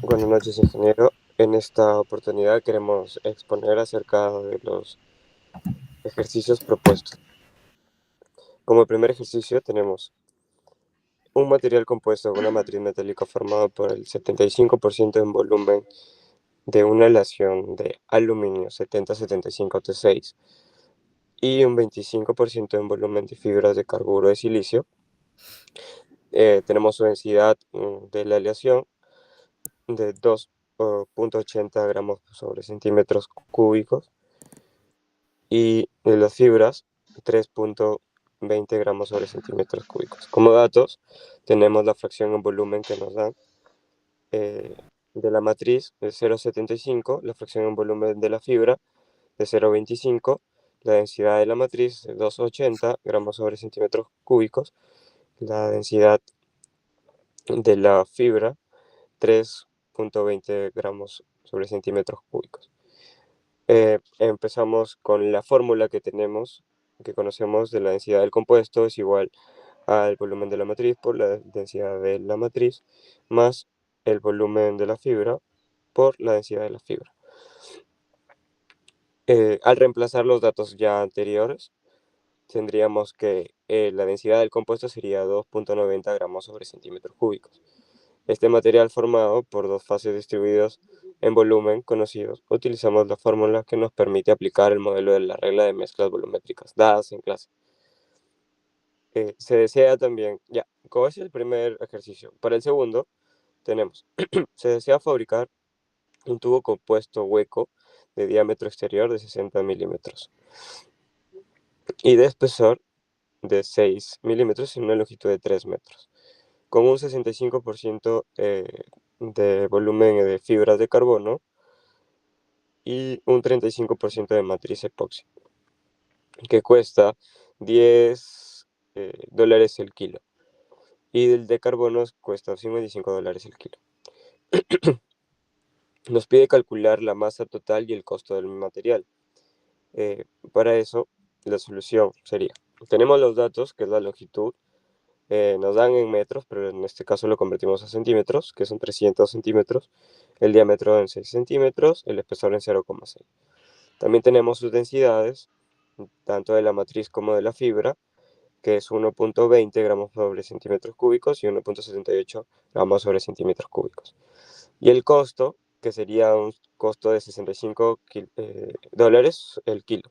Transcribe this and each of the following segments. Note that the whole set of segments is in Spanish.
Buenas noches, ingeniero. En esta oportunidad queremos exponer acerca de los ejercicios propuestos. Como primer ejercicio tenemos un material compuesto de una matriz metálica formado por el 75% en volumen de una aleación de aluminio 7075T6 y un 25% en volumen de fibras de carburo de silicio. Tenemos su densidad de la aleación de 2,80 gramos sobre centímetros cúbicos y de las fibras 3,20 gramos sobre centímetros cúbicos. Como datos, tenemos la fracción en volumen que nos dan eh, de la matriz de 0,75, la fracción en volumen de la fibra de 0,25, la densidad de la matriz de 2,80 gramos sobre centímetros cúbicos, la densidad de la fibra 3,20 gramos sobre centímetros cúbicos. Empezamos con la fórmula que conocemos de la densidad del compuesto, es igual al volumen de la matriz por la densidad de la matriz, más el volumen de la fibra por la densidad de la fibra. Al reemplazar los datos ya anteriores, tendríamos que la densidad del compuesto sería 2,90 gramos sobre centímetros cúbicos. Este material formado por dos fases distribuidas en volumen conocidos, utilizamos la fórmula que nos permite aplicar el modelo de la regla de mezclas volumétricas dadas en clase. Se desea también, ya, como es el primer ejercicio, para el segundo tenemos, se desea fabricar un tubo compuesto hueco de diámetro exterior de 60 milímetros y de espesor de 6 milímetros y una longitud de 3 metros, con un 65% de volumen de fibras de carbono y un 35% de matriz epoxi, que cuesta 10 dólares el kilo. Y el de carbono cuesta $55 el kilo. Nos pide calcular la masa total y el costo del material. Para eso, la solución sería, tenemos los datos, que es la longitud, nos dan en metros, pero en este caso lo convertimos a centímetros, que son 300 centímetros, el diámetro en 6 centímetros, el espesor en 0,6. También tenemos sus densidades, tanto de la matriz como de la fibra, que es 1,20 gramos sobre centímetros cúbicos y 1,78 gramos sobre centímetros cúbicos. Y el costo, que sería un costo de 65 dólares el kilo.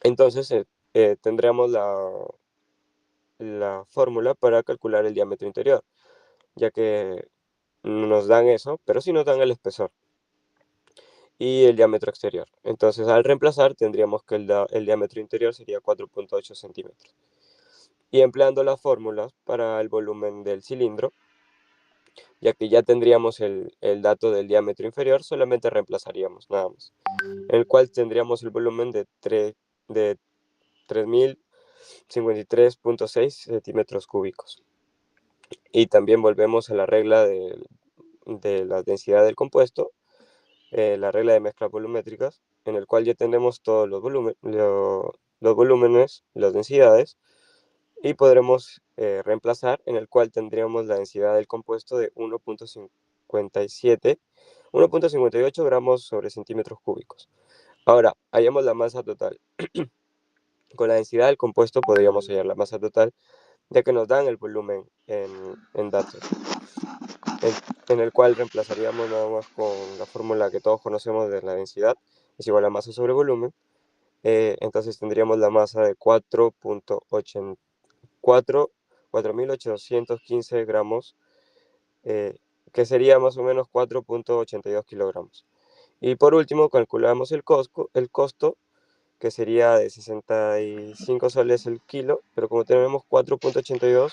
Entonces tendremos la fórmula para calcular el diámetro interior, ya que nos dan eso, pero sí nos dan el espesor y el diámetro exterior. Entonces, al reemplazar, tendríamos que el diámetro interior sería 4,8 centímetros. Y empleando las fórmulas para el volumen del cilindro, ya que ya tendríamos el dato del diámetro inferior, solamente reemplazaríamos nada más, en el cual tendríamos el volumen de 3.053,6 centímetros cúbicos. Y también volvemos a la regla de la densidad del compuesto, la regla de mezclas volumétricas, en el cual ya tenemos todos los volúmenes, las densidades, y podremos reemplazar, en el cual tendríamos la densidad del compuesto de 1,58 gramos sobre centímetros cúbicos. Ahora, hallamos la masa total. Con la densidad del compuesto podríamos hallar la masa total, ya que nos dan el volumen en datos, en el cual reemplazaríamos nada más con la fórmula que todos conocemos de la densidad, es igual a masa sobre volumen. Entonces tendríamos la masa de 4.815 gramos, que sería más o menos 4,82 kilogramos. Y por último, calculamos el costo, que sería de 65 soles el kilo, pero como tenemos 4,82,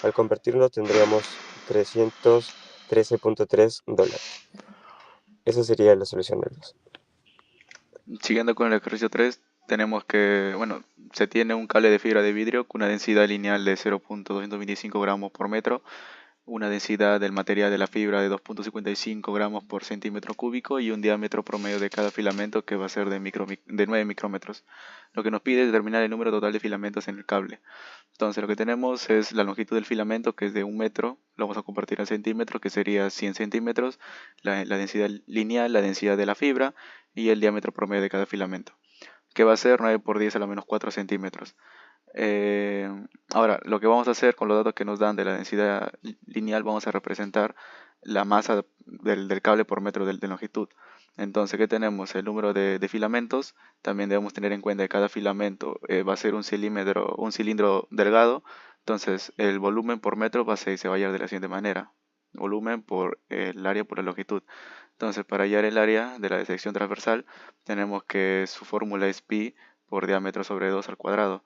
al convertirlo tendríamos 313,3 dólares. Esa sería la solución del caso. Siguiendo con el ejercicio 3, tenemos que, bueno, se tiene un cable de fibra de vidrio con una densidad lineal de 0,225 gramos por metro, una densidad del material de la fibra de 2,55 gramos por centímetro cúbico y un diámetro promedio de cada filamento que va a ser de 9 micrómetros. Lo que nos pide es determinar el número total de filamentos en el cable. Entonces lo que tenemos es la longitud del filamento, que es de 1 metro, lo vamos a convertir en centímetros, que sería 100 centímetros, la densidad lineal, la densidad de la fibra y el diámetro promedio de cada filamento, que va a ser 9 por 10 a la menos 4 centímetros. Eh, Ahora, lo que vamos a hacer con los datos que nos dan de la densidad lineal, vamos a representar la masa del cable por metro de longitud. Entonces, ¿qué tenemos? El número de filamentos. También debemos tener en cuenta que cada filamento va a ser un cilindro delgado. Entonces, el volumen por metro se va a hallar de la siguiente manera. Volumen por el área por la longitud. Entonces, para hallar el área de la sección transversal, tenemos que su fórmula es pi por diámetro sobre 2 al cuadrado.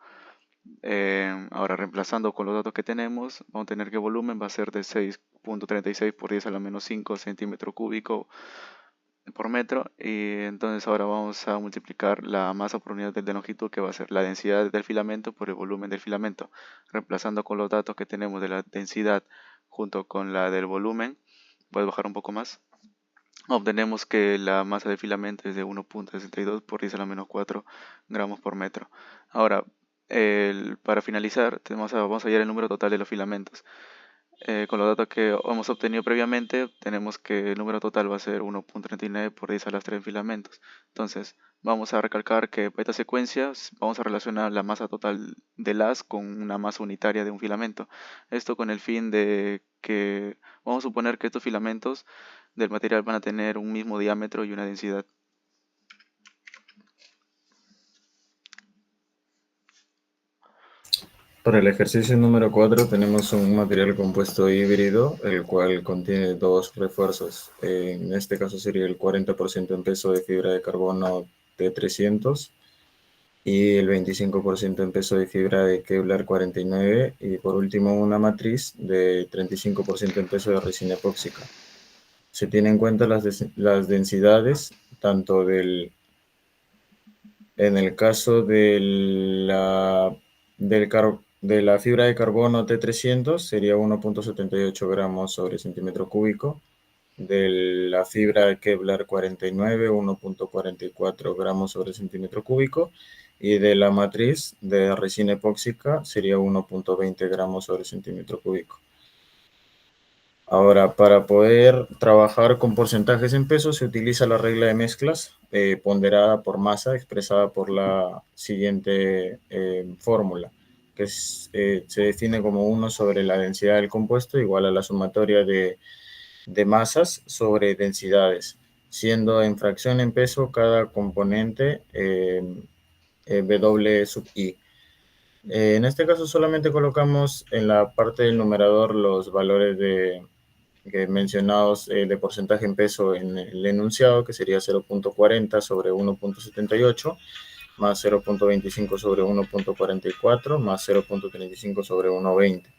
Ahora, reemplazando con los datos que tenemos, vamos a tener que volumen va a ser de 6.36 por 10 a la menos 5 centímetro cúbico por metro. Y entonces ahora vamos a multiplicar la masa por unidad de longitud, que va a ser la densidad del filamento por el volumen del filamento. Reemplazando con los datos que tenemos de la densidad junto con la del volumen, puedes bajar un poco más. Obtenemos que la masa del filamento es de 1.62 por 10 a la menos 4 gramos por metro. Ahora, para finalizar, vamos a hallar el número total de los filamentos. Con los datos que hemos obtenido previamente, tenemos que el número total va a ser 1.39 por 10 a las 3 filamentos. Entonces, vamos a recalcar que para esta secuencia vamos a relacionar la masa total del haz con una masa unitaria de un filamento. Esto con el fin de que vamos a suponer que estos filamentos del material van a tener un mismo diámetro y una densidad. Para el ejercicio número 4 tenemos un material compuesto híbrido, el cual contiene dos refuerzos. En este caso sería el 40% en peso de fibra de carbono T300 y el 25% en peso de fibra de Kevlar 49 y por último una matriz de 35% en peso de resina epóxica. Se tienen en cuenta las densidades tanto en el caso de la fibra de carbono T300 sería 1.78 gramos sobre centímetro cúbico, de la fibra de Kevlar 49 1.44 gramos sobre centímetro cúbico y de la matriz de resina epóxica sería 1.20 gramos sobre centímetro cúbico. Ahora, para poder trabajar con porcentajes en peso se utiliza la regla de mezclas ponderada por masa expresada por la siguiente fórmula, que se define como 1 sobre la densidad del compuesto igual a la sumatoria de masas sobre densidades, siendo en fracción en peso cada componente W sub I. En este caso solamente colocamos en la parte del numerador los valores mencionados de porcentaje en peso en el enunciado, que sería 0.40 sobre 1.78, más 0.25 sobre 1.44, más 0.35 sobre 1.20.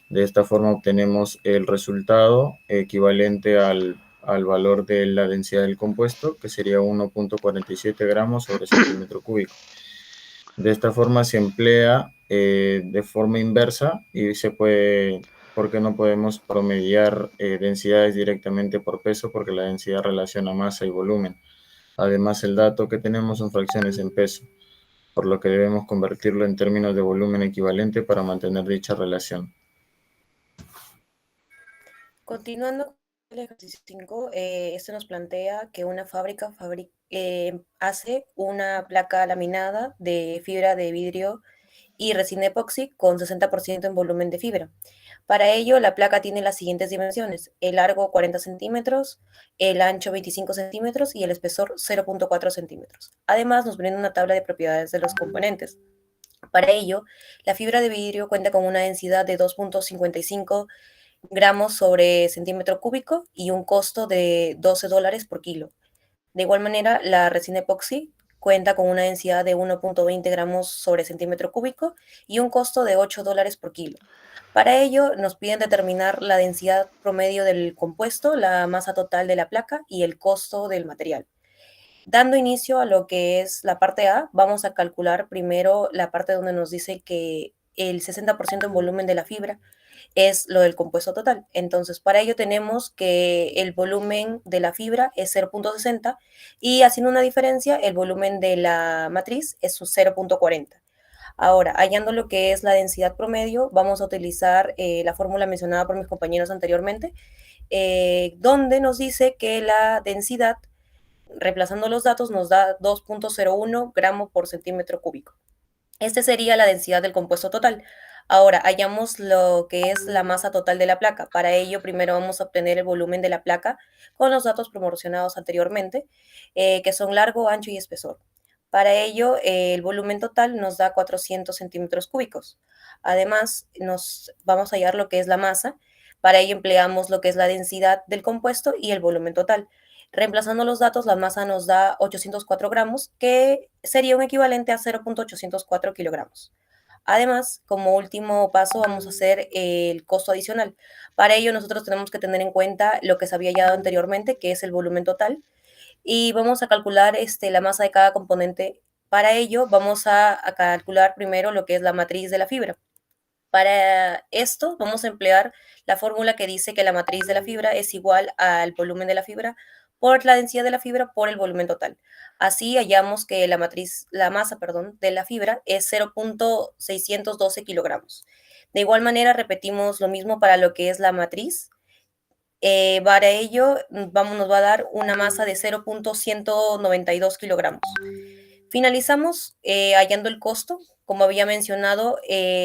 De esta forma obtenemos el resultado equivalente al valor de la densidad del compuesto, que sería 1.47 gramos sobre centímetro cúbico. De esta forma se emplea de forma inversa y se puede, porque no podemos promediar densidades directamente por peso, porque la densidad relaciona masa y volumen. Además, el dato que tenemos son fracciones en peso, por lo que debemos convertirlo en términos de volumen equivalente para mantener dicha relación. Continuando con el ejercicio 5, esto nos plantea que una fábrica hace una placa laminada de fibra de vidrio y resina epoxi con 60% en volumen de fibra. Para ello, la placa tiene las siguientes dimensiones: el largo 40 centímetros, el ancho 25 centímetros y el espesor 0.4 centímetros. Además, nos brinda una tabla de propiedades de los componentes. Para ello, la fibra de vidrio cuenta con una densidad de 2.55 gramos sobre centímetro cúbico y un costo de $12 por kilo. De igual manera, la resina epoxi cuenta con una densidad de 1.20 gramos sobre centímetro cúbico y un costo de $8 por kilo. Para ello, nos piden determinar la densidad promedio del compuesto, la masa total de la placa y el costo del material. Dando inicio a lo que es la parte A, vamos a calcular primero la parte donde nos dice que el 60% en volumen de la fibra es lo del compuesto total. Entonces, para ello tenemos que el volumen de la fibra es 0.60 y haciendo una diferencia, el volumen de la matriz es 0.40. Ahora, hallando lo que es la densidad promedio, vamos a utilizar la fórmula mencionada por mis compañeros anteriormente, donde nos dice que la densidad, reemplazando los datos, nos da 2.01 gramos por centímetro cúbico. Este sería la densidad del compuesto total. Ahora, hallamos lo que es la masa total de la placa. Para ello, primero vamos a obtener el volumen de la placa con los datos proporcionados anteriormente, que son largo, ancho y espesor. Para ello, el volumen total nos da 400 centímetros cúbicos. Además, nos vamos a hallar lo que es la masa. Para ello empleamos lo que es la densidad del compuesto y el volumen total. Reemplazando los datos, la masa nos da 804 gramos, que sería un equivalente a 0.804 kilogramos. Además, como último paso, vamos a hacer el costo adicional. Para ello, nosotros tenemos que tener en cuenta lo que se había hallado anteriormente, que es el volumen total, y vamos a calcular la masa de cada componente. Para ello, vamos a calcular primero lo que es la matriz de la fibra. Para esto vamos a emplear la fórmula que dice que la matriz de la fibra es igual al volumen de la fibra por la densidad de la fibra por el volumen total. Así hallamos que la masa, de la fibra es 0.612 kilogramos. De igual manera repetimos lo mismo para lo que es la matriz. Para ello nos va a dar una masa de 0.192 kilogramos. Finalizamos hallando el costo. Como había mencionado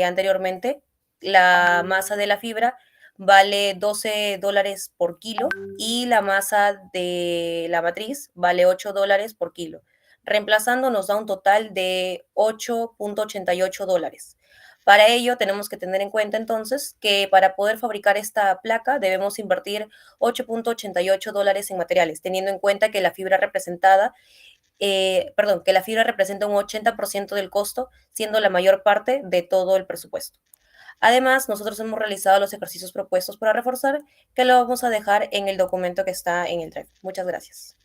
anteriormente, la masa de la fibra vale $12 por kilo y la masa de la matriz vale $8 por kilo. Reemplazando nos da un total de $8.88. Para ello tenemos que tener en cuenta entonces que para poder fabricar esta placa debemos invertir $8.88 en materiales, teniendo en cuenta que la fibra representada que la fibra representa un 80% del costo, siendo la mayor parte de todo el presupuesto. Además, nosotros hemos realizado los ejercicios propuestos para reforzar, que lo vamos a dejar en el documento que está en el Drive. Muchas gracias.